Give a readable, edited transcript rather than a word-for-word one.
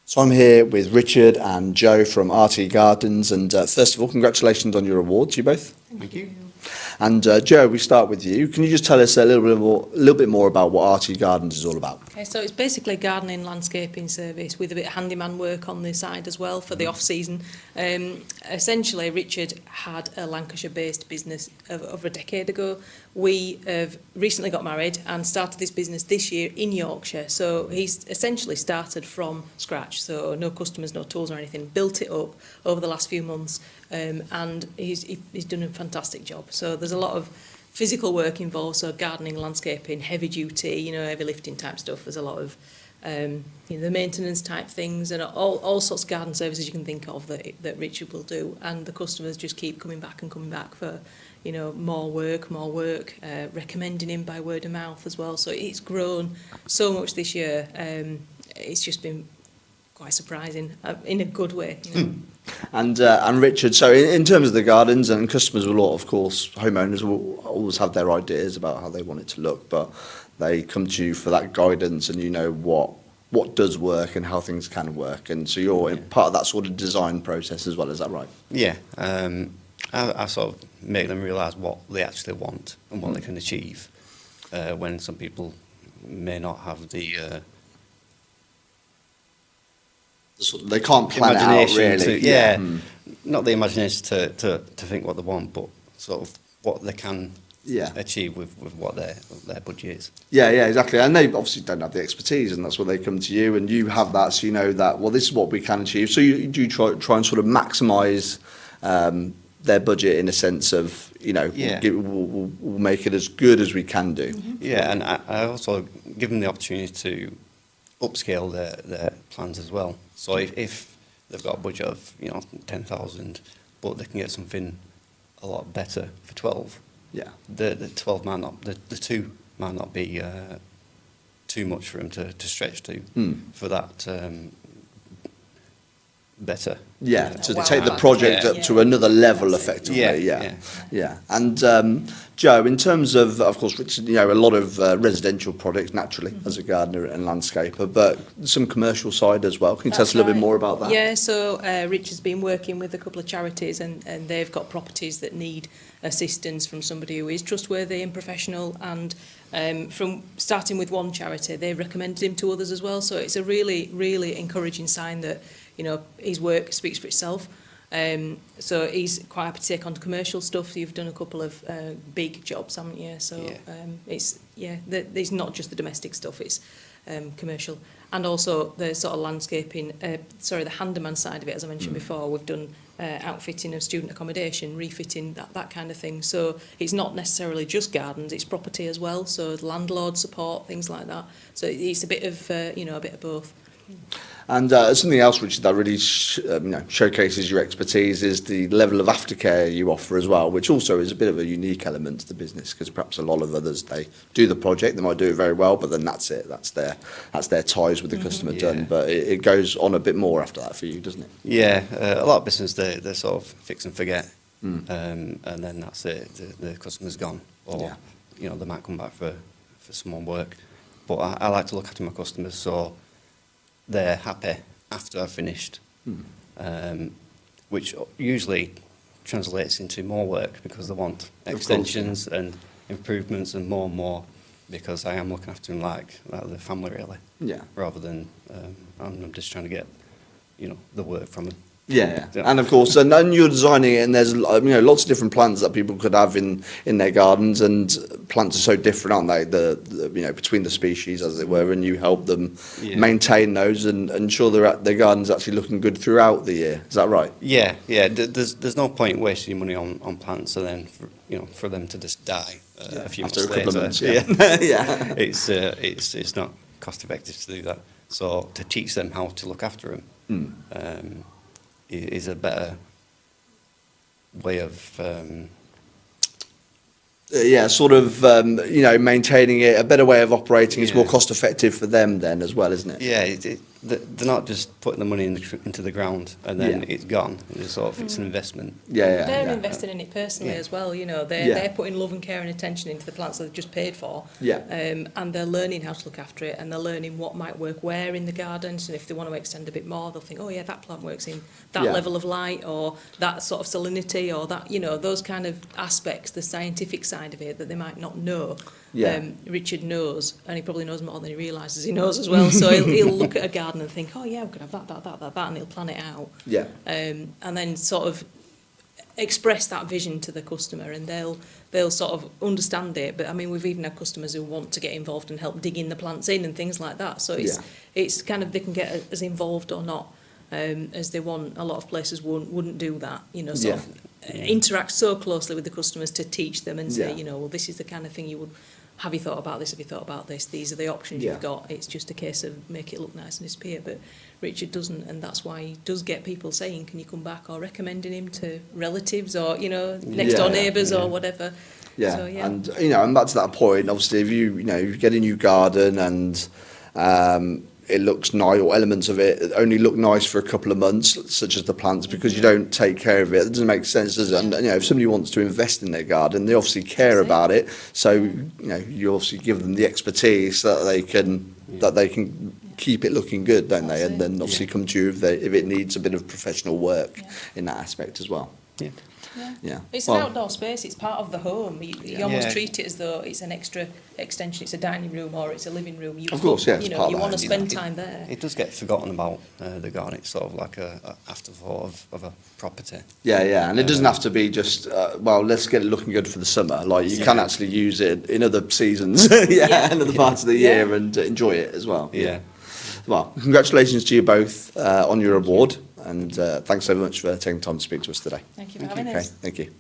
So I'm here with Richard and Joe from RT Gardens, and first of all, congratulations on your awards, you both. Thank you. And Joe, we start with you. Can you just tell us a little bit more about what RT Gardens is all about? Okay, so it's basically a gardening landscaping service with a bit of handyman work on the side as well for the off-season. Essentially, Richard had a Lancashire-based business over a decade ago. We have recently got married and started this business this year in Yorkshire. So he's essentially started from scratch, so no customers, no tools or anything, built it up over the last few months, and he's done a fantastic job. So there's a lot of physical work involved, so gardening, landscaping, heavy duty, heavy lifting type stuff. There's a lot of the maintenance type things and all sorts of garden services you can think of that Richard will do, and the customers just keep coming back for more work, recommending him by word of mouth as well. So it's grown so much this year. It's just been quite surprising in a good way. And Richard, so in terms of the gardens, and customers will, of course, homeowners will always have their ideas about how they want it to look, but they come to you for that guidance, and you know what does work and how things can work, and so you're part of that sort of design process as well. Is that right? Yeah, I sort of make them realise what they actually want and what they can achieve, when some people may not have the they can't plan it out really. Not the imagination to think what they want, but sort of what they can achieve with what their budget is. Yeah, exactly. And they obviously don't have the expertise, and that's where they come to you, and you have that, so you know that, well, this is what we can achieve. So you do try and sort of maximise their budget in a sense of, we'll make it as good as we can do. Yeah, and I also give them the opportunity to upscale their plans as well. So if they've got a budget of 10,000, but they can get something a lot better for 12. Yeah, the 12 might not, the 2 might not be too much for them to stretch to for that better. Yeah, to take the project up to another level, effectively. Yeah. And Joe, in terms of course, Richard, a lot of residential projects naturally as a gardener and landscaper, but some commercial side as well. Can you tell us a little bit more about that? Yeah, so Richard's been working with a couple of charities, and they've got properties that need assistance from somebody who is trustworthy and professional, and from starting with one charity, they recommended him to others as well. So it's a really, really encouraging sign that his work speaks for itself. So he's quite happy to take on commercial stuff. You've done a couple of big jobs, haven't you? So it's not just the domestic stuff, it's commercial. And also the sort of landscaping, the handyman side of it, as I mentioned before, we've done outfitting of student accommodation, refitting, that kind of thing. So it's not necessarily just gardens, it's property as well. So landlord support, things like that. So it's a bit of, a bit of both. And something else, Richard, that really showcases your expertise is the level of aftercare you offer as well, which also is a bit of a unique element to the business, because perhaps a lot of others, they do the project, they might do it very well, but then that's it. That's their ties with the customer done. But it goes on a bit more after that for you, doesn't it? Yeah, a lot of business they sort of fix and forget, and then that's it. The customer's gone, or they might come back for some more work. But I like to look after my customers, so they're happy after I've finished, which usually translates into more work because they want extensions and improvements and more, because I am looking after them like the family really, rather than I'm just trying to get the work from them. Yeah, and of course, and then you're designing it, and there's lots of different plants that people could have in their gardens, and plants are so different, aren't they? The between the species, as it were, and you help them maintain those and ensure their garden's actually looking good throughout the year. Is that right? Yeah. There's no point wasting your money on plants, and then for them to just die a few months later. Couple of months, It's not cost effective to do that. So to teach them how to look after them. Is a better way of maintaining it, a better way of operating. It's more cost effective for them then as well, isn't it? Yeah, they're not just putting the money into the ground and then it's gone. It's sort of it's an investment. They're investing in it personally as well. You know, they're putting love and care and attention into the plants that they've just paid for. And they're learning how to look after it, and they're learning what might work where in the gardens. And if they want to extend a bit more, they'll think, oh yeah, that plant works in that level of light, or that sort of salinity, or that, you know, those kind of aspects, the scientific side of it that they might not know. Richard knows, and he probably knows more than he realises he knows as well. So he'll look at a garden and think, oh yeah, we could have that, and he'll plan it out. And then sort of express that vision to the customer, and they'll sort of understand it. But I mean, we've even had customers who want to get involved and help digging the plants in and things like that. So it's kind of, they can get as involved or not as they want. A lot of places wouldn't do that, you know, sort of interact so closely with the customers to teach them and say, you know, well, this is the kind of thing you would. Have you thought about this? Have you thought about this? These are the options you've got. It's just a case of make it look nice and disappear. But Richard doesn't, and that's why he does get people saying, can you come back, or recommending him to relatives, or, you know, next door neighbours or whatever. So, and, you know, and back to that point, obviously, if you get a new garden and it looks nice, or elements of it only look nice for a couple of months, such as the plants, because you don't take care of it. It doesn't make sense, does it? And, you know, if somebody wants to invest in their garden, they obviously care about it. So, you know, you obviously give them the expertise so that they can keep it looking good, don't they? And then obviously come to you if it needs a bit of professional work in that aspect as well. It's an outdoor space, it's part of the home. You almost treat it as though it's an extra extension, it's a dining room or it's a living room. You want to spend time there. It does get forgotten about, the garden. It's sort of like a afterthought of a property. And it doesn't have to be just, let's get it looking good for the summer. Like, you can actually use it in other seasons, in other parts of the year, and enjoy it as well. Well, congratulations to you both on your award. And thanks so much for taking time to speak to us today. Thank you for having us. Thank you.